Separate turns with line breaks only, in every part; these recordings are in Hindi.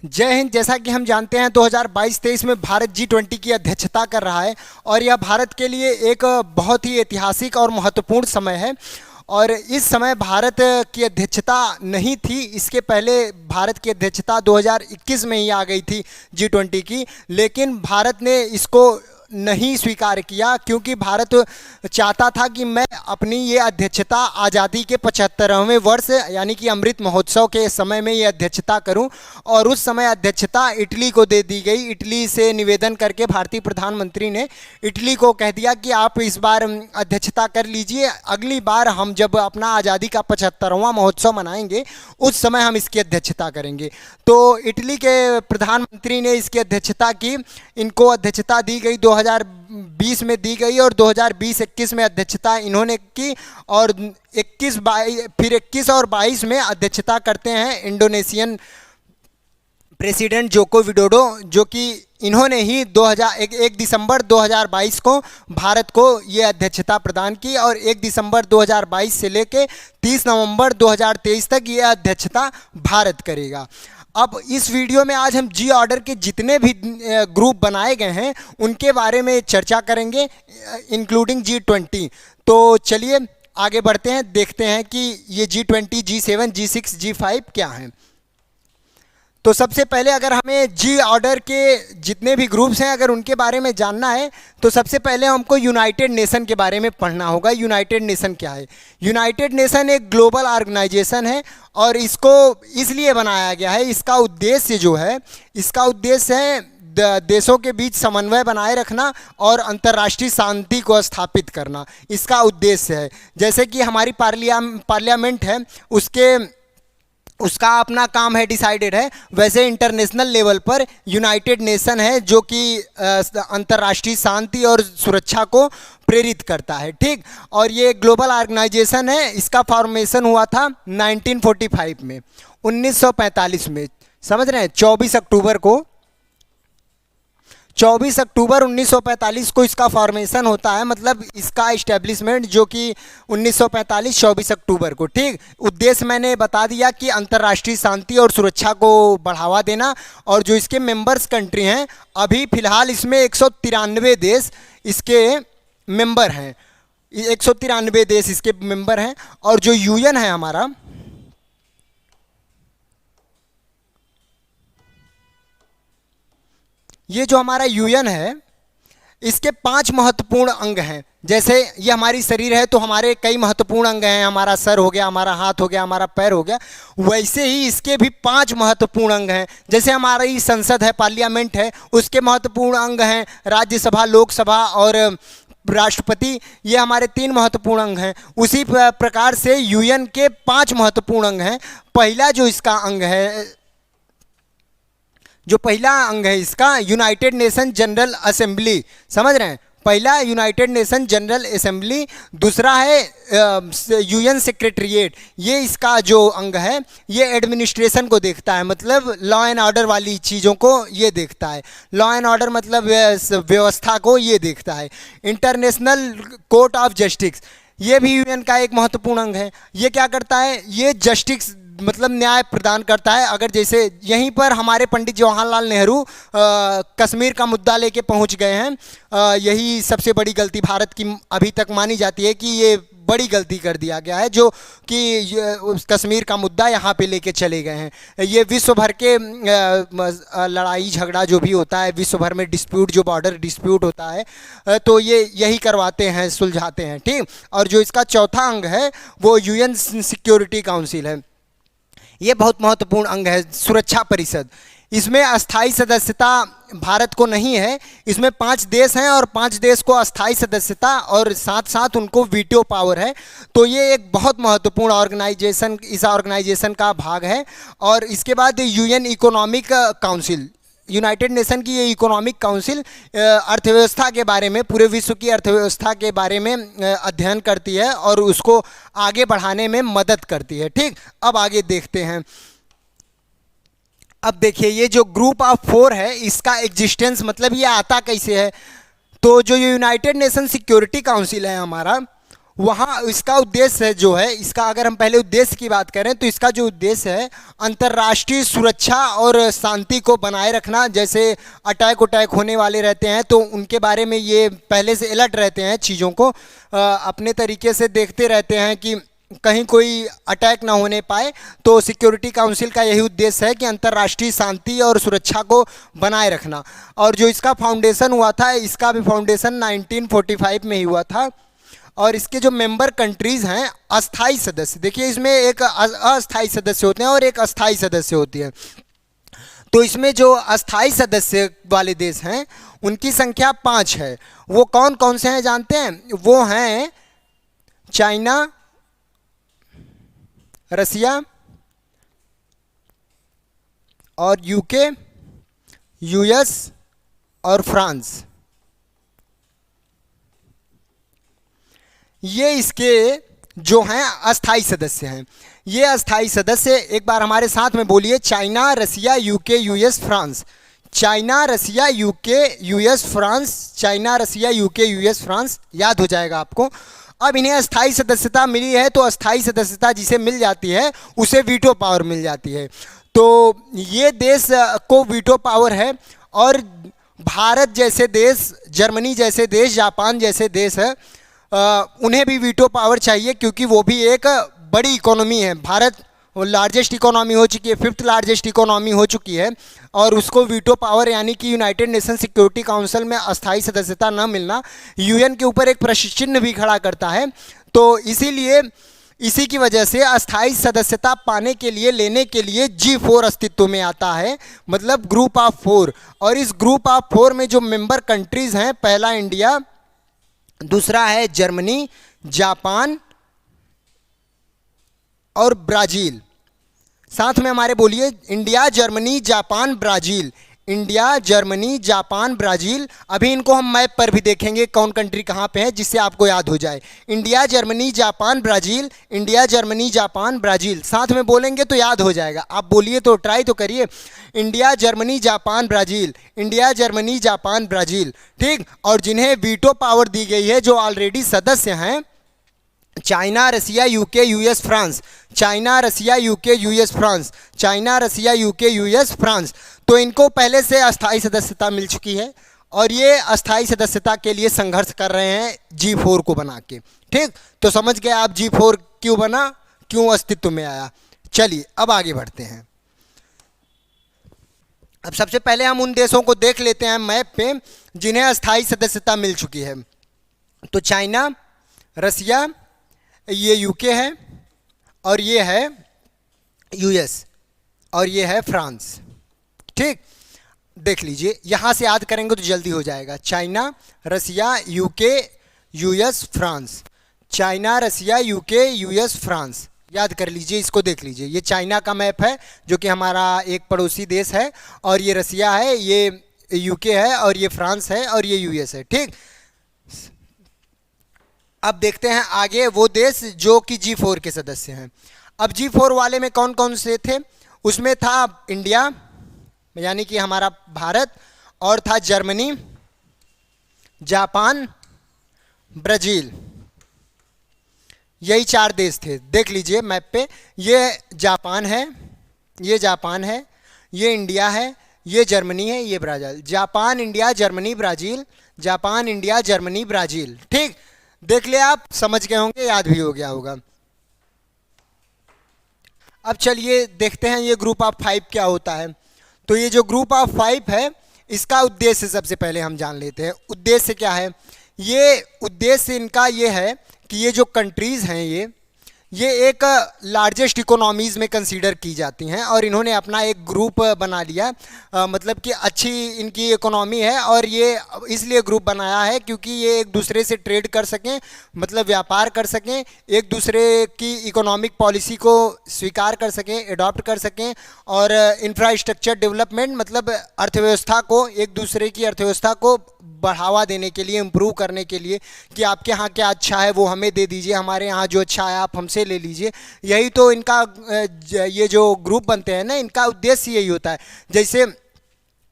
जय हिंद। जैसा कि हम जानते हैं 2022-23 में भारत G20 की अध्यक्षता कर रहा है और यह भारत के लिए एक बहुत ही ऐतिहासिक और महत्वपूर्ण समय है। और इस समय भारत की अध्यक्षता नहीं थी, इसके पहले भारत की अध्यक्षता 2021 में ही आ गई थी G20 की, लेकिन भारत ने इसको नहीं स्वीकार किया क्योंकि भारत चाहता था कि मैं अपनी ये अध्यक्षता आज़ादी के 75वें वर्ष यानी कि अमृत महोत्सव के समय में ये अध्यक्षता करूं। और उस समय अध्यक्षता इटली को दे दी गई। इटली से निवेदन करके भारतीय प्रधानमंत्री ने इटली को कह दिया कि आप इस बार अध्यक्षता कर लीजिए, अगली बार हम जब अपना आज़ादी का 75वां महोत्सव मनाएंगे उस समय हम इसकी अध्यक्षता करेंगे। तो इटली के प्रधानमंत्री ने इसकी अध्यक्षता की, इनको अध्यक्षता दी गई 2020 में दी गई और 2020-21 में अध्यक्षता इन्होंने की और 21 और 22 में अध्यक्षता करते हैं इंडोनेशियन प्रेसिडेंट जोको विडोडो, जो कि इन्होंने ही 1 दिसंबर 2022 को भारत को ये अध्यक्षता प्रदान की और 1 दिसंबर 2022 से लेकर 30 नवंबर 2023 तक ये अध्यक्षता भारत करेगा। अब इस वीडियो में आज हम जी ऑर्डर के जितने भी ग्रुप बनाए गए हैं उनके बारे में चर्चा करेंगे, इंक्लूडिंग G20। तो चलिए आगे बढ़ते हैं, देखते हैं कि ये G20, G7, G6, G5 क्या हैं। तो सबसे पहले अगर हमें जी ऑर्डर के जितने भी ग्रुप्स हैं अगर उनके बारे में जानना है तो सबसे पहले हमको यूनाइटेड नेशन के बारे में पढ़ना होगा। यूनाइटेड नेशन क्या है? यूनाइटेड नेशन एक ग्लोबल ऑर्गेनाइजेशन है और इसको इसलिए बनाया गया है, इसका उद्देश्य जो है, इसका उद्देश्य है देशों के बीच समन्वय बनाए रखना और अंतर्राष्ट्रीय शांति को स्थापित करना, इसका उद्देश्य है। जैसे कि हमारी पार्लियामेंट है उसका अपना काम है, डिसाइडेड है, वैसे इंटरनेशनल लेवल पर यूनाइटेड नेशन है जो कि अंतर्राष्ट्रीय शांति और सुरक्षा को प्रेरित करता है। ठीक, और ये ग्लोबल ऑर्गेनाइजेशन है, इसका फॉर्मेशन हुआ था 1945 में, 1945 में, समझ रहे हैं, 24 अक्टूबर 1945 को इसका फॉर्मेशन होता है, मतलब इसका इस्टेब्लिशमेंट जो कि 1945 24 अक्टूबर को। ठीक, उद्देश्य मैंने बता दिया कि अंतर्राष्ट्रीय शांति और सुरक्षा को बढ़ावा देना। और जो इसके मेंबर्स कंट्री हैं, अभी फिलहाल इसमें 193 देश इसके मेंबर हैं, 193 देश इसके मेंबर हैं। और जो यूएन है हमारा, ये जो हमारा यूएन है इसके 5 महत्वपूर्ण अंग हैं। जैसे ये हमारी शरीर है तो हमारे कई महत्वपूर्ण अंग हैं, हमारा सर हो गया, हमारा हाथ हो गया, हमारा पैर हो गया, वैसे ही इसके भी 5 महत्वपूर्ण अंग हैं। जैसे हमारी संसद है, पार्लियामेंट है, उसके महत्वपूर्ण अंग हैं राज्यसभा, लोकसभा और राष्ट्रपति, ये हमारे 3 महत्वपूर्ण अंग हैं। उसी प्रकार से यूएन के 5 महत्वपूर्ण अंग हैं। पहला जो इसका अंग है, जो पहला अंग है इसका, यूनाइटेड नेशन जनरल असेंबली, समझ रहे हैं, पहला यूनाइटेड नेशन जनरल असेंबली। दूसरा है यूएन सेक्रेटरीट, ये इसका जो अंग है ये एडमिनिस्ट्रेशन को देखता है, मतलब लॉ एंड ऑर्डर वाली चीज़ों को ये देखता है, लॉ एंड ऑर्डर मतलब व्यवस्था को ये देखता है। इंटरनेशनल कोर्ट ऑफ जस्टिस, ये भी यूएन का एक महत्वपूर्ण अंग है। ये क्या करता है? ये जस्टिस मतलब न्याय प्रदान करता है। अगर जैसे यहीं पर हमारे पंडित जवाहरलाल नेहरू कश्मीर का मुद्दा लेके पहुंच गए हैं, यही सबसे बड़ी गलती भारत की अभी तक मानी जाती है कि ये बड़ी गलती कर दिया गया है, जो कि कश्मीर का मुद्दा यहाँ पे लेके चले गए हैं। ये विश्व भर के लड़ाई झगड़ा जो भी होता है, विश्व भर में डिस्प्यूट, जो बॉर्डर डिस्प्यूट होता है, तो ये यही करवाते हैं, सुलझाते हैं। ठीक, और जो इसका चौथा अंग है वो यूएन सिक्योरिटी काउंसिल है, ये बहुत महत्वपूर्ण अंग है। सुरक्षा परिषद, इसमें अस्थाई सदस्यता भारत को नहीं है, इसमें 5 देश हैं और 5 देश को अस्थाई सदस्यता और साथ साथ उनको वीटो पावर है। तो ये एक बहुत महत्वपूर्ण ऑर्गेनाइजेशन, इस ऑर्गेनाइजेशन का भाग है। और इसके बाद UN economic council, United nation की ये इकोनॉमिक काउंसिल अर्थव्यवस्था के बारे में, पूरे विश्व की अर्थव्यवस्था के बारे में अध्ययन करती है और उसको आगे बढ़ाने में मदद करती है। ठीक, अब आगे देखते हैं। अब देखिए ये जो ग्रुप ऑफ 4 है इसका एग्जिस्टेंस, मतलब ये आता कैसे है? तो जो यूनाइटेड नेशन सिक्योरिटी काउंसिल है हमारा, वहाँ इसका उद्देश्य जो है, इसका अगर हम पहले उद्देश्य की बात करें तो इसका जो उद्देश्य है अंतर्राष्ट्रीय सुरक्षा और शांति को बनाए रखना। जैसे अटैक उटैक होने वाले रहते हैं तो उनके बारे में ये पहले से अलर्ट रहते हैं, चीज़ों को अपने तरीके से देखते रहते हैं कि कहीं कोई अटैक ना होने पाए। तो सिक्योरिटी काउंसिल का यही उद्देश्य है कि अंतर्राष्ट्रीय शांति और सुरक्षा को बनाए रखना। और जो इसका फाउंडेशन हुआ था, इसका भी फाउंडेशन 1945 में ही हुआ था। और इसके जो मेंबर कंट्रीज़ हैं, अस्थाई सदस्य, देखिए इसमें एक अस्थाई सदस्य होते हैं और एक अस्थाई सदस्य होती है। तो इसमें जो अस्थाई सदस्य वाले देश हैं उनकी संख्या 5 है। वो कौन कौन से हैं जानते हैं? वो हैं चाइना, रसिया और यूके, यूएस और फ्रांस। ये इसके जो हैं अस्थाई सदस्य हैं। ये अस्थाई सदस्य एक बार हमारे साथ में बोलिए, चाइना, रसिया, यूके, यूएस, फ्रांस। चाइना, रसिया, यूके, यूएस, फ्रांस। चाइना, रसिया, यूके, यूएस, फ्रांस, याद हो जाएगा आपको। अब इन्हें अस्थाई सदस्यता मिली है, तो अस्थाई सदस्यता जिसे मिल जाती है उसे वीटो पावर मिल जाती है। तो ये देश को वीटो पावर है। और भारत जैसे देश, जर्मनी जैसे देश, जापान जैसे देश है, उन्हें भी वीटो पावर चाहिए, क्योंकि वो भी एक बड़ी इकोनॉमी है। भारत लार्जेस्ट इकोनॉमी हो चुकी है, 5th लार्जेस्ट इकोनॉमी हो चुकी है, और उसको वीटो पावर यानी कि यूनाइटेड नेशन सिक्योरिटी काउंसिल में अस्थाई सदस्यता न मिलना यूएन के ऊपर एक प्रश्न चिन्ह भी खड़ा करता है। तो इसीलिए इसी की वजह से अस्थाई सदस्यता पाने के लिए, लेने के लिए G4 अस्तित्व में आता है, मतलब ग्रुप ऑफ 4। और इस ग्रुप ऑफ 4 में जो मेंबर कंट्रीज़ हैं, पहला इंडिया, दूसरा है जर्मनी, जापान और ब्राज़ील। साथ में हमारे बोलिए, India, Germany, Japan, Brazil. India, Germany, Japan, Brazil. अभी इनको हम मैप पर भी देखेंगे कौन कंट्री कहाँ पे है, जिससे आपको याद हो जाए। India, Germany, Japan, Brazil. India, Germany, Japan, Brazil. साथ में बोलेंगे तो याद हो जाएगा। आप बोलिए तो, ट्राई तो करिए। India, Germany, Japan, Brazil. India, Germany, Japan, Brazil. ठीक। और जिन्हें वीटो पावर दी गई है, जो ऑलरेडी सदस्य हैं, चाइना, रसिया, यूके, यूएस, फ्रांस। चाइना, रसिया, यूके, यूएस, फ्रांस। चाइना, रसिया, यूके, यूएस, फ्रांस। तो इनको पहले से अस्थाई सदस्यता मिल चुकी है और ये अस्थाई सदस्यता के लिए संघर्ष कर रहे हैं G4 को बना के। ठीक। तो समझ गए आप G4 क्यों बना, क्यों अस्तित्व में आया। चलिए अब आगे बढ़ते हैं। अब सबसे पहले हम उन देशों को देख लेते हैं मैप पे जिन्हें अस्थाई सदस्यता मिल चुकी है। तो चाइना, रसिया, ये यूके है, और ये है यूएस, और ये है फ्रांस। ठीक। देख लीजिए, यहाँ से याद करेंगे तो जल्दी हो जाएगा। चाइना, रसिया, यूके, यूएस, फ्रांस। चाइना, रसिया, यूके, यूएस, फ्रांस, याद कर लीजिए, इसको देख लीजिए। ये चाइना का मैप है जो कि हमारा एक पड़ोसी देश है, और ये रसिया है, ये यूके है, और ये फ्रांस है, और ये यूएस है। ठीक। अब देखते हैं आगे वो देश जो कि G4 के सदस्य हैं। अब G4 वाले में कौन कौन से थे? उसमें था इंडिया यानी कि हमारा भारत, और था जर्मनी, जापान, ब्राज़ील। यही 4 देश थे। देख लीजिए मैप पे, ये जापान है, ये जापान है, ये इंडिया है, ये जर्मनी है, ये Brazil. Japan, India, Germany, Brazil. Japan, India, Germany, Brazil. ठीक। देख लिया आप, समझ गए होंगे, याद भी हो गया होगा। अब चलिए देखते हैं ये ग्रुप ऑफ 5 क्या होता है। तो ये जो ग्रुप ऑफ 5 है, इसका उद्देश्य सबसे पहले हम जान लेते हैं। उद्देश्य क्या है? ये उद्देश्य इनका ये है कि ये जो कंट्रीज़ हैं, ये एक लार्जेस्ट इकोनॉमीज़ में कंसीडर की जाती हैं, और इन्होंने अपना एक ग्रुप बना लिया। मतलब कि अच्छी इनकी इकोनॉमी है, और ये इसलिए ग्रुप बनाया है क्योंकि ये एक दूसरे से ट्रेड कर सकें, मतलब व्यापार कर सकें, एक दूसरे की इकोनॉमिक पॉलिसी को स्वीकार कर सकें, एडॉप्ट कर सकें, और इंफ्रास्ट्रक्चर डेवलपमेंट, मतलब अर्थव्यवस्था को, एक दूसरे की अर्थव्यवस्था को बढ़ावा देने के लिए, इम्प्रूव करने के लिए, कि आपके यहाँ क्या अच्छा है वो हमें दे दीजिए, हमारे यहाँ जो अच्छा है आप हमसे ले लीजिए। यही तो इनका ये जो ग्रुप बनते हैं ना, इनका उद्देश्य यही होता है। जैसे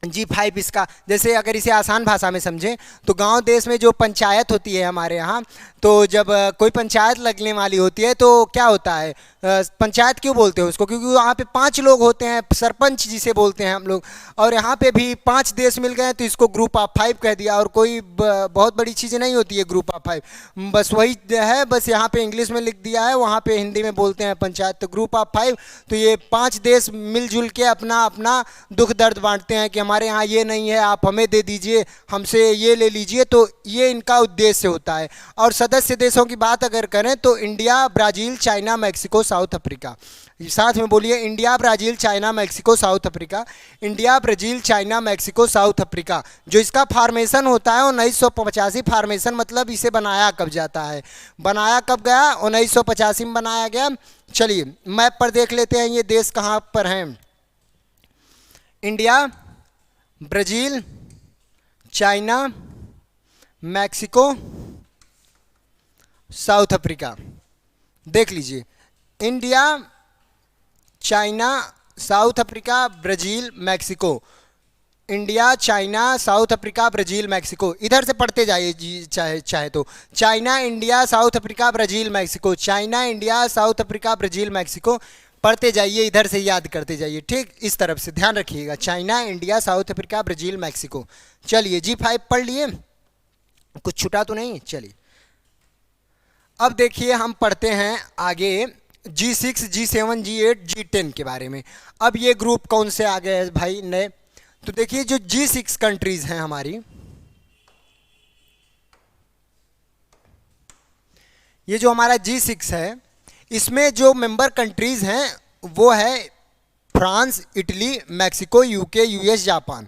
G5 इसका, जैसे अगर इसे आसान भाषा में समझें तो गांव देश में जो पंचायत होती है हमारे यहाँ, तो जब कोई पंचायत लगने वाली होती है तो क्या होता है, पंचायत क्यों बोलते हैं उसको, क्योंकि वहाँ पे 5 लोग होते हैं, सरपंच जिसे बोलते हैं हम लोग। और यहाँ पे भी 5 देश मिल गए तो इसको ग्रुप ऑफ 5 कह दिया। और कोई बहुत बड़ी चीज़ नहीं होती है ग्रुप ऑफ 5, बस वही है, बस यहाँ पे इंग्लिश में लिख दिया है, वहाँ पे हिंदी में बोलते हैं पंचायत। तो ग्रुप ऑफ 5, तो ये 5 देश मिलजुल के अपना अपना दुख दर्द बांटते हैं कि हमारे यहाँ ये नहीं है, आप हमें दे दीजिए, हमसे ये ले लीजिए। तो ये इनका उद्देश्य होता है। और सदस्य देशों की बात अगर करें तो India, Brazil, China, Mexico, South Africa. साथ में बोलिए, India, Brazil, China, Mexico, South Africa. India, Brazil, China, Mexico, South Africa. जो इसका फार्मेशन होता है 1985 फार्मेशन, मतलब इसे बनाया कब जाता है, बनाया कब गया, 1985 में बनाया गया। चलिए मैप पर देख लेते हैं ये देश कहाँ पर हैं। India, Brazil, China, Mexico, South Africa. देख लीजिए, India, China, south Africa, Brazil, Mexico. India, China, south Africa, Brazil, Mexico. इधर से पढ़ते जाइए जी, चाहे तो China, India, south Africa, Brazil, Mexico. China, India, south Africa, Brazil, Mexico. पढ़ते जाइए, इधर से याद करते जाइए, ठीक, इस तरफ से ध्यान रखिएगा। China, India, south Africa, Brazil, Mexico. चलिए G5 पढ़ लिए, कुछ छूटा तो नहीं। चलिए अब देखिए हम पढ़ते हैं आगे G6, G7, G8, G10 के बारे में। अब ये ग्रुप कौन से आ गए हैं भाई नए, तो देखिए जो G6 कंट्रीज हैं हमारी, ये जो हमारा G6 है, इसमें जो मेंबर कंट्रीज हैं वो है France, Italy, Mexico, UK, US, Japan.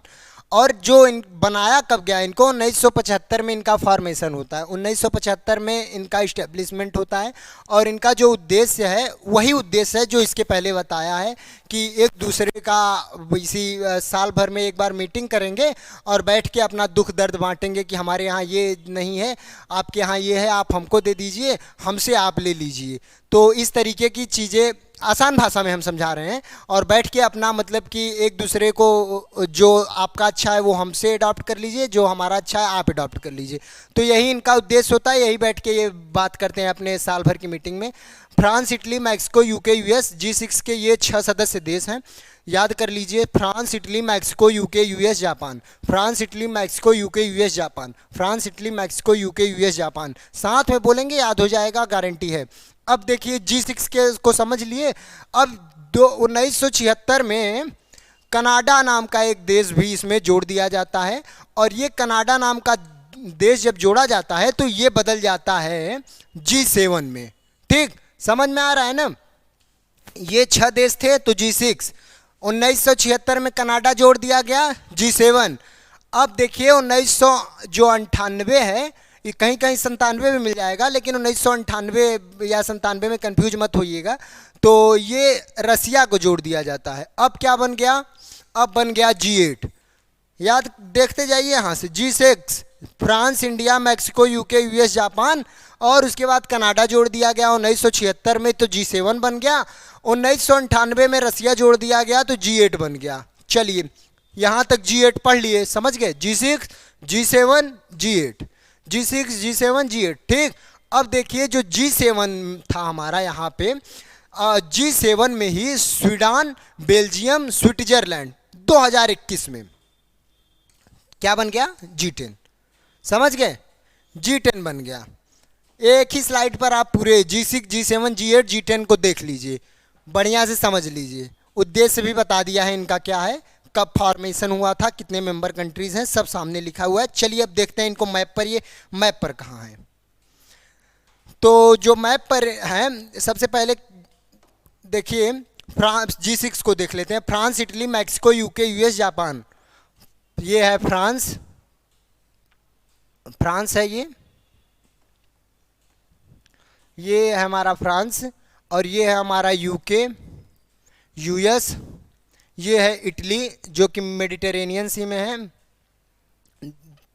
और जो इन बनाया कब गया इनको, 1975 में इनका फॉर्मेशन होता है, 1975 में इनका इस्टेब्लिशमेंट होता है। और इनका जो उद्देश्य है वही उद्देश्य है जो इसके पहले बताया है कि एक दूसरे का इसी साल भर में एक बार मीटिंग करेंगे और बैठ के अपना दुख दर्द बांटेंगे कि हमारे यहाँ ये नहीं है, आपके यहाँ ये है, आप हमको दे दीजिए, हमसे आप ले लीजिए। तो इस तरीके की चीज़ें आसान भाषा में हम समझा रहे हैं। और बैठ के अपना मतलब कि एक दूसरे को, जो आपका अच्छा है वो हमसे अडॉप्ट कर लीजिए, जो हमारा अच्छा है आप अडॉप्ट कर लीजिए। तो यही इनका उद्देश्य होता है, यही बैठ के ये बात करते हैं अपने साल भर की मीटिंग में। France, Italy, Mexico, UK, US, G6 के ये 6 सदस्य देश हैं, याद कर लीजिए। France, Italy, Mexico, UK, US, Japan. France, Italy, Mexico, UK, US, Japan. France, Italy, Mexico, UK, US, Japan. साथ में बोलेंगे, याद हो जाएगा, गारंटी है। अब देखिए G6 के को समझ लिए। अब 1976 में कनाडा नाम का एक देश भी इसमें जोड़ दिया जाता है। और ये कनाडा नाम का देश जब जोड़ा जाता है तो ये बदल जाता है G7 में, ठीक, समझ में आ रहा है ना। ये 6 देश थे तो G6, 1976 में कनाडा जोड़ दिया गया G7। अब देखिए 1998 है, ये कहीं कहीं 97 में मिल जाएगा, लेकिन 1998 या 97 में कंफ्यूज मत होइएगा। तो ये रसिया को जोड़ दिया जाता है। अब क्या बन गया, अब बन गया G8, याद देखते जाइए यहाँ से। G6 France, India, Mexico, UK, US, Japan. और उसके बाद कनाडा जोड़ दिया गया 1976 में, तो G7 बन गया। 1998 में रसिया जोड़ दिया गया तो G8 बन गया। चलिए यहाँ तक G8 पढ़ लिए, समझ गए। G6, G7, G8, G6, G7, G8, ठीक। अब देखिए जो G7 था हमारा यहाँ पे, G7 में ही स्वीडन, बेल्जियम, स्विट्जरलैंड 2021 में क्या बन गया, G10, समझ गए, G10 बन गया। एक ही स्लाइड पर आप पूरे G6, G7, G8, G10 को देख लीजिए, बढ़िया से समझ लीजिए। उद्देश्य भी बता दिया है इनका क्या है, कब फॉर्मेशन हुआ था, कितने मेंबर कंट्रीज हैं, सब सामने लिखा हुआ है। चलिए अब देखते हैं इनको मैप पर, ये मैप पर कहाँ है। तो जो मैप पर है, सबसे पहले देखिए फ्रांस, G6 को देख लेते हैं। France, Italy, Mexico, UK, US, Japan. ये है फ्रांस, फ्रांस है ये है हमारा फ्रांस। और ये है हमारा यूके, यूएस। ये है इटली जो कि मेडिटेरेनियन सी में है।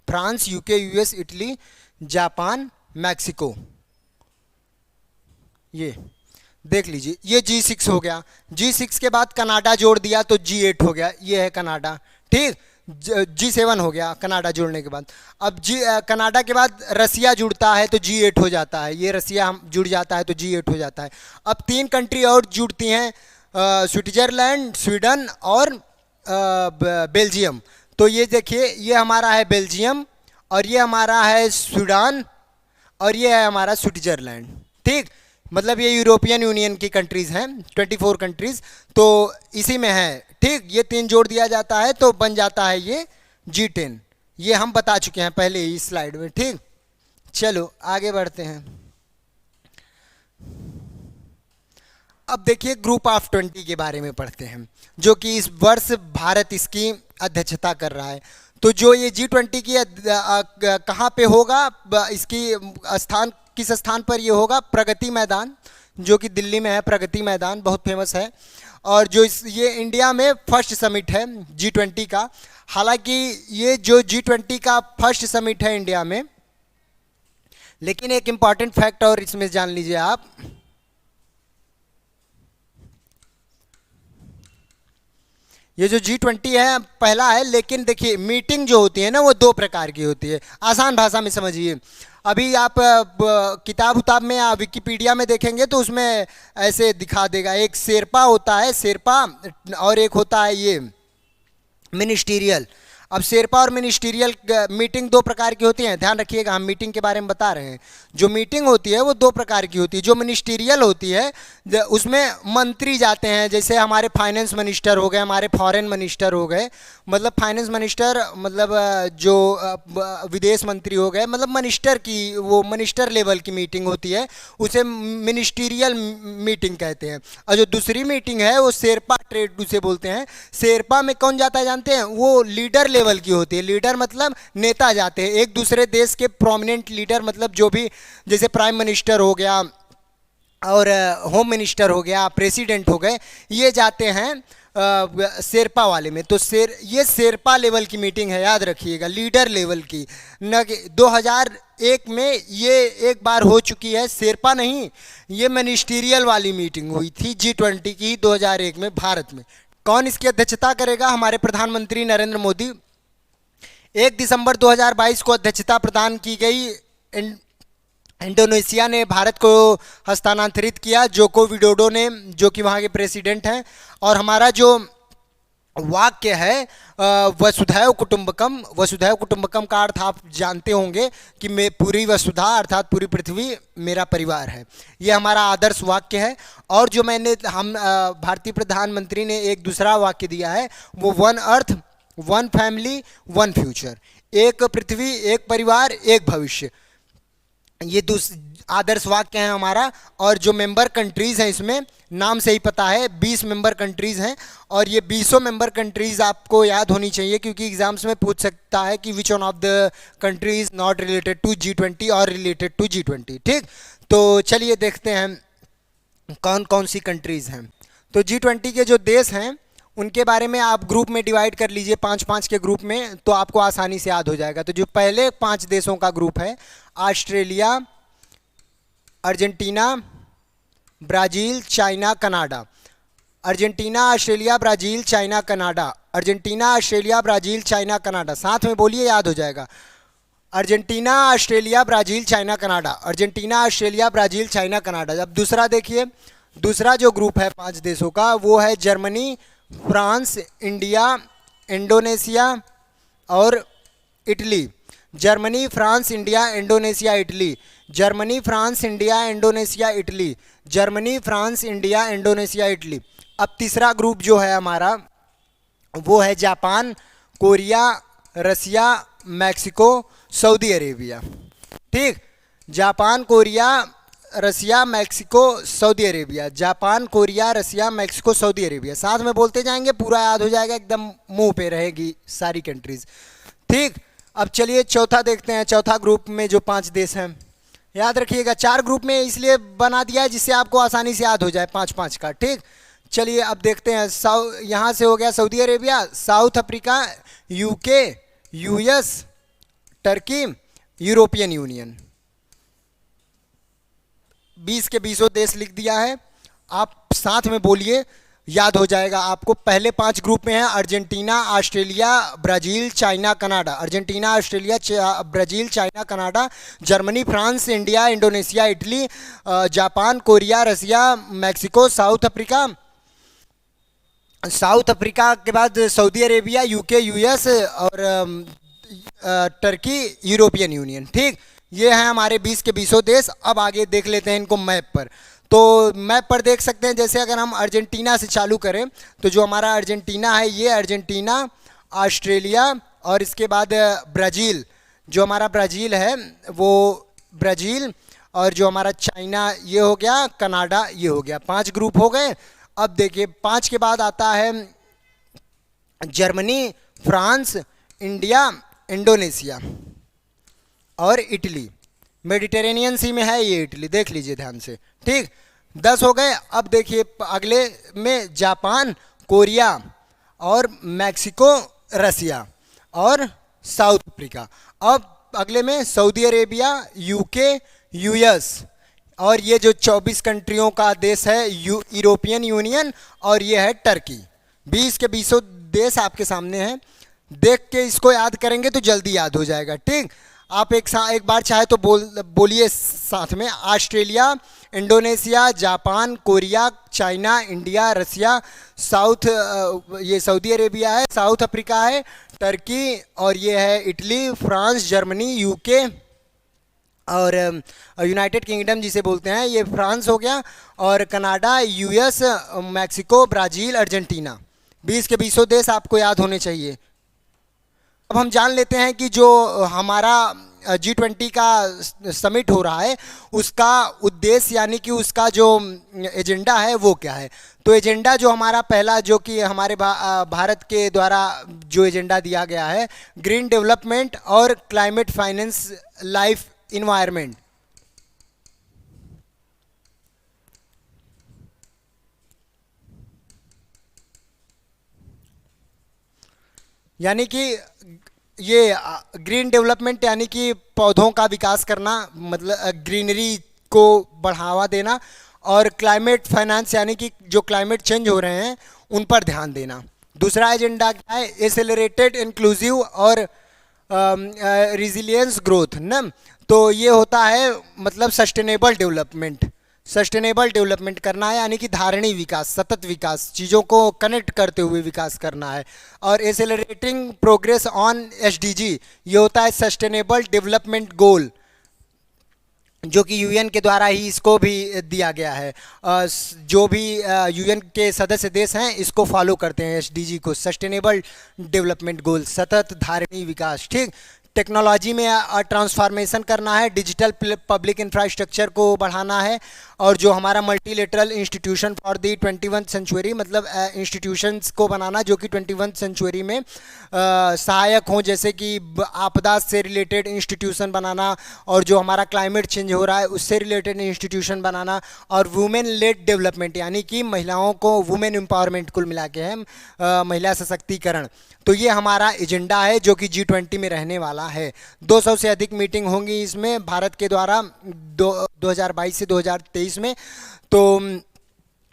France, UK, US, Italy, Japan, Mexico. ये देख लीजिए, ये G6 हो गया। G6 के बाद कनाडा जोड़ दिया तो G8 हो गया, ये है कनाडा, ठीक। G7 हो गया कनाडा जुड़ने के बाद। अब कनाडा के बाद रसिया जुड़ता है तो G8 हो जाता है, ये रसिया हम जुड़ जाता है तो G8 हो जाता है। अब 3 कंट्री और जुड़ती हैं, स्विट्जरलैंड, स्वीडन और बेल्जियम। तो ये देखिए, ये हमारा है बेल्जियम, और ये हमारा है सूडान, और ये है हमारा स्विट्जरलैंड। ठीक, मतलब ये यूरोपियन यूनियन की कंट्रीज हैं, 24 कंट्रीज, तो इसी में है। ठीक, ये 3 जोड़ दिया जाता है तो बन जाता है ये G10। ये हम बता चुके हैं पहले ही स्लाइड में। ठीक, चलो आगे बढ़ते हैं। अब देखिए ग्रुप ऑफ 20 के बारे में पढ़ते हैं, जो कि इस वर्ष भारत इसकी अध्यक्षता कर रहा है। तो जो ये G20 की कहाँ पे होगा, इसकी स्थान किस स्थान पर ये होगा? प्रगति मैदान, जो कि दिल्ली में है। प्रगति मैदान बहुत फेमस है, और जो ये इंडिया में फर्स्ट समिट है G20 का। हालांकि ये जो G20 का फर्स्ट समिट है इंडिया में, लेकिन एक इम्पॉर्टेंट फैक्ट और इसमें जान लीजिए आप, ये जो G20 है पहला है, लेकिन देखिए मीटिंग जो होती है ना वो 2 प्रकार की होती है। आसान भाषा में समझिए, अभी आप किताब उताब में या विकिपीडिया में देखेंगे तो उसमें ऐसे दिखा देगा, एक शेरपा होता है, शेरपा, और एक होता है ये मिनिस्टीरियल। अब शेरपा और मिनिस्टीरियल मीटिंग 2 प्रकार की होती हैं, ध्यान रखिएगा, हम मीटिंग के बारे में बता रहे हैं। जो मीटिंग होती है वो 2 प्रकार की होती है। जो मिनिस्टीरियल होती है उसमें मंत्री जाते हैं, जैसे हमारे फाइनेंस मिनिस्टर हो गए, हमारे फॉरेन मिनिस्टर हो गए, मतलब फाइनेंस मिनिस्टर मतलब जो विदेश मंत्री हो गए, मतलब मिनिस्टर की, वो मिनिस्टर लेवल की मीटिंग होती है, उसे मिनिस्टीरियल मीटिंग कहते हैं। और जो दूसरी मीटिंग है वो शेरपा ट्रेड उसे बोलते हैं। शेरपा में कौन जाता है जानते हैं? वो लीडर लेवल की होती है। लीडर मतलब नेता जाते हैं, एक दूसरे देश के प्रोमिनेंट लीडर, मतलब जो भी, जैसे प्राइम मिनिस्टर हो गया और होम मिनिस्टर हो गया, प्रेसिडेंट हो गए, ये जाते हैं शेरपा वाले में। तो ये शेरपा लेवल की मीटिंग है, याद रखिएगा, लीडर लेवल की। न 2001 में ये एक बार हो चुकी है, शेरपा नहीं, ये मिनिस्टीरियल वाली मीटिंग हुई थी G20 की 2001 में भारत में। कौन इसकी अध्यक्षता करेगा? हमारे प्रधानमंत्री नरेंद्र मोदी। 1 दिसंबर 2022 को अध्यक्षता प्रदान की गई। इंडोनेशिया ने भारत को हस्तांतरित किया, जोको विडोडो ने, जो कि वहाँ के प्रेसिडेंट हैं। और हमारा जो वाक्य है वसुधैव कुटुंबकम, वसुधैव कुटुंबकम का अर्थ आप जानते होंगे कि मैं पूरी वसुधा अर्थात पूरी पृथ्वी मेरा परिवार है। ये हमारा आदर्श वाक्य है। और जो हम भारतीय प्रधानमंत्री ने एक दूसरा वाक्य दिया है, वो 1 अर्थ 1 फैमिली 1 फ्यूचर, एक पृथ्वी एक परिवार एक भविष्य, ये आदर्श वाक्य है हमारा। और जो मेंबर कंट्रीज़ हैं, इसमें नाम से ही पता है 20 मेंबर कंट्रीज़ हैं, और ये 20 मेंबर कंट्रीज़ आपको याद होनी चाहिए, क्योंकि एग्जाम्स में पूछ सकता है कि which one of the country is not related to G20 और रिलेटेड टू G20। ठीक, तो चलिए देखते हैं कौन कौन सी कंट्रीज़ हैं। तो G20 के जो देश हैं उनके बारे में आप ग्रुप में डिवाइड कर लीजिए, 5-5 के ग्रुप में, तो आपको आसानी से याद हो जाएगा। तो जो पहले 5 देशों का ग्रुप है, Australia, Argentina, Brazil, China, Canada. Argentina, Australia, Brazil, China, Canada. Argentina, Australia, Brazil, China, Canada. साथ में बोलिए, याद हो जाएगा। Argentina, Australia, Brazil, China, Canada. Argentina, Australia, Brazil, China, Canada. अब दूसरा देखिए, दूसरा जो ग्रुप है 5 देशों का, वो है जर्मनी, फ्रांस, इंडिया, इंडोनेशिया और Italy. Germany, France, India, Indonesia, Italy. Germany, France, India, Indonesia, Italy. Germany, France, India, Indonesia, Italy. अब तीसरा ग्रुप जो है हमारा, वो है Japan, Korea, Russia, Mexico, Saudi Arabia. ठीक, Japan, Korea, Russia, Mexico, Saudi Arabia. Japan, Korea, Russia, Mexico, Saudi Arabia. साथ में बोलते जाएंगे, पूरा याद हो जाएगा, एकदम मुंह पे रहेगी सारी कंट्रीज। ठीक, अब चलिए चौथा देखते हैं। चौथा ग्रुप में जो 5 देश हैं, याद रखिएगा, 4 ग्रुप में इसलिए बना दिया है जिससे आपको आसानी से याद हो जाए 5-5 का। ठीक, चलिए अब देखते हैं। यहाँ से हो गया Saudi Arabia, south Africa, UK, US, Turkey, European union. 20 के 20 देश लिख दिया है। आप साथ में बोलिए, याद हो जाएगा आपको। पहले 5 ग्रुप में है Argentina, Australia, Brazil, China, Canada. Argentina, Australia, Brazil, China, Canada, Germany, France, India, Indonesia, Italy, Japan, Korea, Russia, Mexico, South Africa. South Africa के बाद सऊदी अरेबिया, यूके, यूएस और टर्की, यूरोपियन यूनियन। ठीक, ये हैं हमारे 20 के 20 देश। अब आगे देख लेते हैं इनको मैप पर। तो मैप पर देख सकते हैं, जैसे अगर हम अर्जेंटीना से चालू करें तो जो हमारा अर्जेंटीना है, ये अर्जेंटीना, ऑस्ट्रेलिया और इसके बाद ब्राज़ील, जो हमारा ब्राज़ील है वो ब्राज़ील, और जो हमारा चाइना ये हो गया, कनाडा ये हो गया। 5 ग्रुप हो गए। अब देखिए 5 के बाद आता है जर्मनी, फ्रांस, इंडिया, इंडोनेशिया और इटली। मेडिटेरेनियन सी में है ये इटली, देख लीजिए ध्यान से। ठीक, 10 हो गए। अब देखिए अगले में जापान, कोरिया और मैक्सिको, रसिया और साउथ अफ्रीका। अब अगले में सऊदी अरेबिया, यूके, यूएस और ये जो 24 कंट्रियों का देश है यूरोपियन यूनियन, और ये है टर्की। 20 के 20 देश आपके सामने हैं। देख के इसको याद करेंगे तो जल्दी याद हो जाएगा। ठीक, आप एक बार चाहे तो बोलिए साथ में। Australia, Indonesia, Japan, Korea, China, India, Russia, ये सऊदी अरेबिया है, साउथ अफ्रीका है, टर्की और ये है इटली, फ्रांस, जर्मनी, यूके और यूनाइटेड किंगडम जिसे बोलते हैं, ये फ्रांस हो गया, और Canada, US, Mexico, Brazil, Argentina. 20 के 20 देश आपको याद होने चाहिए। अब हम जान लेते हैं कि जो हमारा G20 का समिट हो रहा है उसका उद्देश्य यानी कि उसका जो एजेंडा है वो क्या है। तो एजेंडा जो हमारा पहला, जो कि हमारे भारत के द्वारा जो एजेंडा दिया गया है, ग्रीन डेवलपमेंट और क्लाइमेट फाइनेंस लाइफ इन्वायरमेंट। यानी कि ये ग्रीन डेवलपमेंट यानी कि पौधों का विकास करना, मतलब ग्रीनरी को बढ़ावा देना, और क्लाइमेट फाइनेंस यानी कि जो क्लाइमेट चेंज हो रहे हैं उन पर ध्यान देना। दूसरा एजेंडा क्या है? एक्सेलरेटेड, इंक्लूसिव और रिजिलियंस ग्रोथ न। तो ये होता है मतलब सस्टेनेबल डेवलपमेंट। सस्टेनेबल डेवलपमेंट करना है यानी कि धारणीय विकास, सतत विकास, चीज़ों को कनेक्ट करते हुए विकास करना है। और एक्सेलरेटिंग प्रोग्रेस ऑन एसडीजी, ये होता है सस्टेनेबल डेवलपमेंट गोल, जो कि यूएन के द्वारा ही इसको भी दिया गया है। जो भी यूएन के सदस्य देश हैं इसको फॉलो करते हैं, एसडीजी को, सस्टेनेबल डेवलपमेंट गोल, सतत धारणीय विकास। ठीक, टेक्नोलॉजी में ट्रांसफॉर्मेशन करना है, डिजिटल पब्लिक इंफ्रास्ट्रक्चर को बढ़ाना है, और जो हमारा मल्टीलेटरल इंस्टीट्यूशन फॉर दी 21वीं सेंचुरी, मतलब इंस्टीट्यूशंस को बनाना जो कि 21वीं सेंचुरी में सहायक हों, जैसे कि आपदा से रिलेटेड इंस्टीट्यूशन बनाना, और जो हमारा क्लाइमेट चेंज हो रहा है उससे रिलेटेड इंस्टीट्यूशन बनाना, और वुमेन लेड डेवलपमेंट यानी कि महिलाओं को, वुमेन एम्पावरमेंट कुल मिला के है, महिला सशक्तिकरण। तो ये हमारा एजेंडा है जो कि G20 में रहने वाला है। 200 से अधिक मीटिंग होंगी इसमें भारत के द्वारा 2022 से 2023 में। तो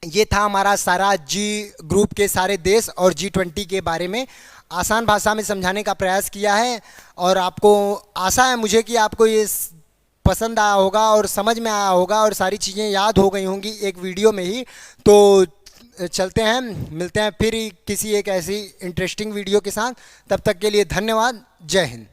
ये था हमारा सारा जी ग्रुप के सारे देश और G20 के बारे में आसान भाषा में समझाने का प्रयास किया है, और आपको आशा है मुझे कि आपको ये पसंद आया होगा और समझ में आया होगा और सारी चीज़ें याद हो गई होंगी एक वीडियो में ही। तो चलते हैं, मिलते हैं फिर किसी एक ऐसी इंटरेस्टिंग वीडियो के साथ। तब तक के लिए धन्यवाद। जय हिंद।